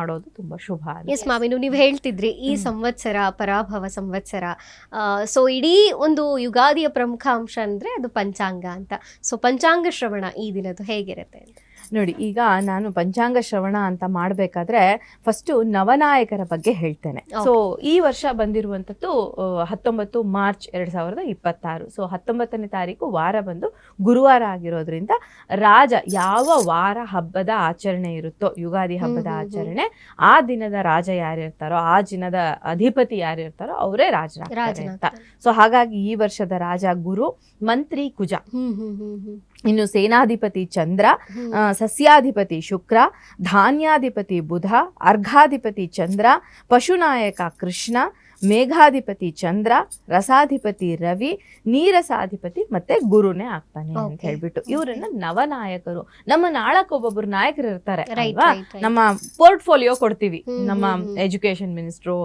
ಮಾಡೋದು ತುಂಬಾ ಶುಭ ಅಂತ. ಎಸ್ ಮಾವಿನು, ನೀವು ಹೇಳ್ತಿದ್ರಿ ಈ ಸಂವತ್ಸರ ಪರಾಭವ ಸಂವತ್ಸರ. ಸೊ ಇಡೀ ಒಂದು ಯುಗಾದಿಯ ಪ್ರಮುಖ ಅಂಶ ಅಂದ್ರೆ ಅದು ಪಂಚಾಂಗ ಅಂತ. ಸೊ ಪಂಚಾಂಗ ಶ್ರವಣ ಈ ದಿನದ್ದು ಹೇಗಿರುತ್ತೆ ಅಂತ ನೋಡಿ, ಈಗ ನಾನು ಪಂಚಾಂಗ ಶ್ರವಣ ಅಂತ ಮಾಡಬೇಕಾದ್ರೆ ಫಸ್ಟು ನವನಾಯಕರ ಬಗ್ಗೆ ಹೇಳ್ತೇನೆ. ಸೊ ಈ ವರ್ಷ ಬಂದಿರುವಂಥದ್ದು 19 ಮಾರ್ಚ್ 2026. ಸೊ 19ನೇ ತಾರೀಕು ವಾರ ಬಂದು ಗುರುವಾರ ಆಗಿರೋದ್ರಿಂದ ರಾಜ ಯಾವ ವಾರ ಹಬ್ಬದ ಆಚರಣೆ ಇರುತ್ತೋ, ಯುಗಾದಿ ಹಬ್ಬದ ಆಚರಣೆ, ಆ ದಿನದ ರಾಜ ಯಾರಿರ್ತಾರೋ, ಆ ದಿನದ ಅಧಿಪತಿ ಯಾರಿರ್ತಾರೋ ಅವರೇ ರಾಜರಾಗ್ತಾರೆ ಅಂತ. ಸೊ ಹಾಗಾಗಿ ಈ ವರ್ಷದ ರಾಜ ಗುರು, ಮಂತ್ರಿ ಕುಜ, ಇನ್ನು ಸೇನಾಧಿಪತಿ ಚಂದ್ರ, ಸಸ್ಯಾಧಿಪತಿ ಶುಕ್ರ, ಧಾನ್ಯಾಧಿಪತಿ ಬುಧ, ಅರ್ಘಾಧಿಪತಿ ಚಂದ್ರ, ಪಶುನಾಯಕ ಕೃಷ್ಣ, ಮೇಘಾಧಿಪತಿ ಚಂದ್ರ, ರಸಾಧಿಪತಿ ರವಿ, ನೀರಸಾಧಿಪತಿ ಮತ್ತೆ ಗುರುನೇ ಆಗ್ತಾನೆ ಅಂತ ಹೇಳ್ಬಿಟ್ಟು ಇವರನ್ನ ನವನಾಯಕರು. ನಮ್ಮ ನಾಳಕ್ಕೆ ಒಬ್ಬೊಬ್ರು ನಾಯಕರು ಇರ್ತಾರೆ ಅಲ್ವಾ, ನಮ್ಮ ಪೋರ್ಟ್ಫೋಲಿಯೋ ಕೊಡ್ತೀವಿ, ನಮ್ಮ ಎಜುಕೇಶನ್ ಮಿನಿಸ್ಟ್ರು,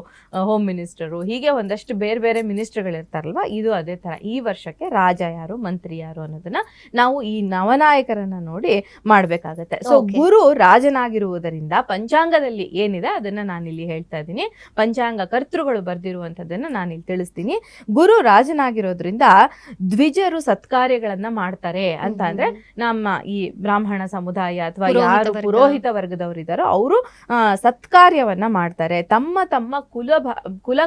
ಹೋಮ್ ಮಿನಿಸ್ಟರು, ಹೀಗೆ ಒಂದಷ್ಟು ಬೇರೆ ಬೇರೆ ಮಿನಿಸ್ಟರ್ಗಳು ಇರ್ತಾರಲ್ವಾ, ಇದು ಅದೇ ತರ ಈ ವರ್ಷಕ್ಕೆ ರಾಜ ಯಾರು, ಮಂತ್ರಿ ಯಾರು ಅನ್ನೋದನ್ನ ನಾವು ಈ ನವನಾಯಕರನ್ನ ನೋಡಿ ಮಾಡ್ಬೇಕಾಗತ್ತೆ. ಸೊ ಗುರು ರಾಜನಾಗಿರುವುದರಿಂದ ಪಂಚಾಂಗದಲ್ಲಿ ಏನಿದೆ ಅದನ್ನ ನಾನಿಲ್ಲಿ ಹೇಳ್ತಾ ಇದ್ದೀನಿ. ಪಂಚಾಂಗ ಕರ್ತೃಗಳು ಬರ್ದಿರುವಂತದ್ದನ್ನ ನಾನಿಲ್ಲಿ ತಿಳಿಸ್ತೀನಿ. ಗುರು ರಾಜನಾಗಿರೋದ್ರಿಂದ ದ್ವಿಜರು ಸತ್ಕಾರ್ಯಗಳನ್ನ ಮಾಡ್ತಾರೆ ಅಂತ ಅಂದ್ರೆ ನಮ್ಮ ಈ ಬ್ರಾಹ್ಮಣ ಸಮುದಾಯ ಅಥವಾ ಯಾರು ಪುರೋಹಿತ ವರ್ಗದವರಿದ್ದಾರೋ ಅವರು ಸತ್ಕಾರ್ಯವನ್ನ ಮಾಡ್ತಾರೆ. ತಮ್ಮ ತಮ್ಮ ಕುಲ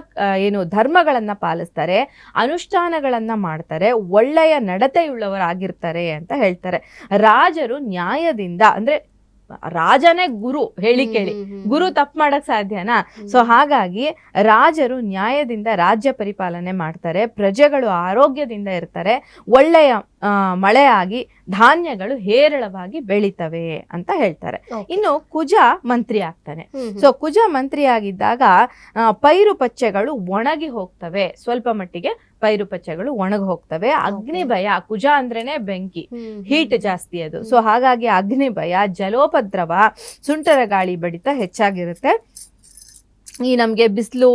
ಏನು ಧರ್ಮಗಳನ್ನ ಪಾಲಿಸ್ತಾರೆ, ಅನುಷ್ಠಾನಗಳನ್ನ ಮಾಡ್ತಾರೆ, ಒಳ್ಳೆಯ ನಡತೆಯುಳ್ಳವರಾಗಿರ್ತಾರೆ ಅಂತ ಹೇಳ್ತಾರೆ. ರಾಜರು ನ್ಯಾಯದಿಂದ, ಅಂದ್ರೆ ರಾಜನೇ ಗುರು, ಹೇಳಿ ಕೇಳಿ, ಗುರು ತಪ್ಪು ಮಾಡಕ್ ಸಾಧ್ಯನಾ? ಸೊ ಹಾಗಾಗಿ ರಾಜರು ನ್ಯಾಯದಿಂದ ರಾಜ್ಯ ಪರಿಪಾಲನೆ ಮಾಡ್ತಾರೆ, ಪ್ರಜೆಗಳು ಆರೋಗ್ಯದಿಂದ ಇರ್ತಾರೆ, ಒಳ್ಳೆಯ ಮಳೆ ಆಗಿ ಧಾನ್ಯಗಳು ಹೇರಳವಾಗಿ ಬೆಳಿತವೆ ಅಂತ ಹೇಳ್ತಾರೆ. ಇನ್ನು ಕುಜ ಮಂತ್ರಿ ಆಗ್ತಾನೆ. ಸೊ ಕುಜ ಮಂತ್ರಿ ಆಗಿದ್ದಾಗ ಪೈರು ಪಚ್ಚೆಗಳು ಒಣಗಿ ಹೋಗ್ತವೆ, ಸ್ವಲ್ಪ ಮಟ್ಟಿಗೆ ಪೈರು ಪಚ್ಚೆಗಳು ಒಣಗಿ ಹೋಗ್ತವೆ. ಅಗ್ನಿ ಭಯ, ಕುಜ ಅಂದ್ರೇನೆ ಬೆಂಕಿ, ಹೀಟ್ ಜಾಸ್ತಿ ಅದು. ಸೊ ಹಾಗಾಗಿ ಅಗ್ನಿ ಭಯ, ಜಲೋಪದ್ರವ, ಸುಂಟರ ಗಾಳಿ ಬಡಿತ ಹೆಚ್ಚಾಗಿರುತ್ತೆ. ಈ ನಮ್ಗೆ ಬಿಸಿಲು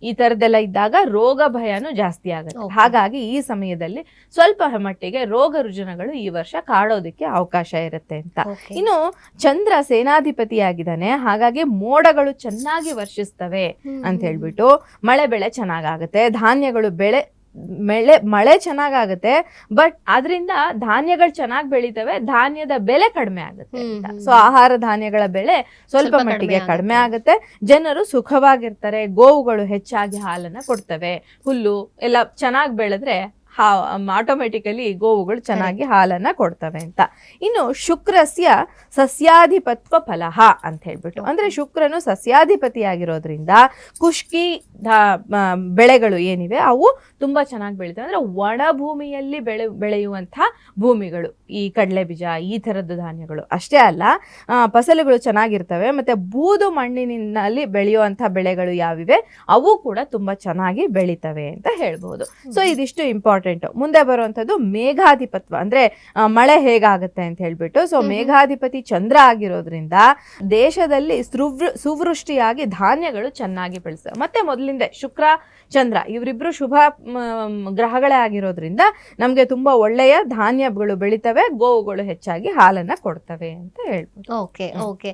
ಈ ತರದೆಲ್ಲ ಇದ್ದಾಗ ರೋಗ ಭಯನೂ ಜಾಸ್ತಿ ಆಗುತ್ತೆ. ಹಾಗಾಗಿ ಈ ಸಮಯದಲ್ಲಿ ಸ್ವಲ್ಪ ಮಟ್ಟಿಗೆ ರೋಗ ರುಜಿನಗಳು ಈ ವರ್ಷ ಕಾಡೋದಕ್ಕೆ ಅವಕಾಶ ಇರುತ್ತೆ ಅಂತ. ಇನ್ನು ಚಂದ್ರ ಸೇನಾಧಿಪತಿಯಾಗಿದ್ದಾನೆ, ಹಾಗಾಗಿ ಮೋಡಗಳು ಚೆನ್ನಾಗಿ ವರ್ಷಿಸ್ತವೆ ಅಂತ ಹೇಳ್ಬಿಟ್ಟು ಮಳೆ ಬೆಳೆ ಚೆನ್ನಾಗಾಗುತ್ತೆ, ಧಾನ್ಯಗಳು ಮಳೆ ಚೆನ್ನಾಗಾಗುತ್ತೆ. ಬಟ್ ಅದರಿಂದ ಧಾನ್ಯಗಳು ಚೆನ್ನಾಗಿ ಬೆಳಿತವೆ, ಧಾನ್ಯದ ಬೆಲೆ ಕಡಿಮೆ ಆಗುತ್ತೆ. ಸೊ ಆಹಾರ ಧಾನ್ಯಗಳ ಬೆಲೆ ಸ್ವಲ್ಪ ಮಟ್ಟಿಗೆ ಕಡಿಮೆ ಆಗುತ್ತೆ, ಜನರು ಸುಖವಾಗಿರ್ತಾರೆ, ಗೋವುಗಳು ಹೆಚ್ಚಾಗಿ ಹಾಲನ್ನ ಕೊಡ್ತವೆ, ಹುಲ್ಲು ಎಲ್ಲ ಚೆನ್ನಾಗಿ ಬೆಳೆದ್ರೆ ಆಟೋಮೆಟಿಕಲಿ ಗೋವುಗಳು ಚೆನ್ನಾಗಿ ಹಾಲನ್ನ ಕೊಡ್ತವೆ ಅಂತ. ಇನ್ನು ಶುಕ್ರಸ್ಯ ಸಸ್ಯಾಧಿಪತ್ವ ಫಲಹ ಅಂತ ಹೇಳ್ಬಿಟ್ಟು, ಅಂದ್ರೆ ಶುಕ್ರನು ಸಸ್ಯಾಧಿಪತಿಯಾಗಿರೋದ್ರಿಂದ ಕುಷ್ಕಿ ಬೆಳೆಗಳು ಏನಿವೆ ಅವು ತುಂಬಾ ಚೆನ್ನಾಗಿ ಬೆಳಿತವೆ. ಅಂದ್ರೆ ಒಣ ಭೂಮಿಯಲ್ಲಿ ಬೆಳೆಯುವಂತಹ ಭೂಮಿಗಳು, ಈ ಕಡಲೆ ಬೀಜ ಈ ತರದ ಧಾನ್ಯಗಳು ಅಷ್ಟೇ ಅಲ್ಲ, ಫಸಲುಗಳು ಚೆನ್ನಾಗಿರ್ತವೆ. ಮತ್ತೆ ಬೂದು ಮಣ್ಣಿನಲ್ಲಿ ಬೆಳೆಯುವಂತಹ ಬೆಳೆಗಳು ಯಾವಿವೆ ಅವು ಕೂಡ ತುಂಬಾ ಚೆನ್ನಾಗಿ ಬೆಳಿತವೆ ಅಂತ ಹೇಳ್ಬಹುದು. ಸೊ ಇದಿಷ್ಟು ಇಂಪಾರ್ಟೆಂಟ್. ಮುಂದೆ ಬರುವಂತದ್ದು ಮೇಘಾಧಿಪತ್ವ, ಅಂದ್ರೆ ಮಳೆ ಹೇಗಾಗುತ್ತೆ ಅಂತ ಹೇಳ್ಬಿಟ್ಟು. ಸೊ ಮೇಘಾಧಿಪತಿ ಚಂದ್ರ ಆಗಿರೋದ್ರಿಂದ ದೇಶದಲ್ಲಿ ಸುವೃಷ್ಟಿಯಾಗಿ ಧಾನ್ಯಗಳು ಚೆನ್ನಾಗಿ ಬೆಳೆಸ್ತವೆ. ಮತ್ತೆ ಮೊದಲಿಂದ ಶುಕ್ರ ಚಂದ್ರ ಇವರಿಬ್ರು ಶುಭ ಗ್ರಹಗಳೇ ಆಗಿರೋದ್ರಿಂದ ನಮ್ಗೆ ತುಂಬಾ ಒಳ್ಳೆಯ ಧಾನ್ಯಗಳು ಬೆಳಿತವೆ, ಗೋವುಗಳು ಹೆಚ್ಚಾಗಿ ಹಾಲನ್ನ ಕೊಡ್ತವೆ ಅಂತ ಹೇಳ್ಬೋದು. ಓಕೆ.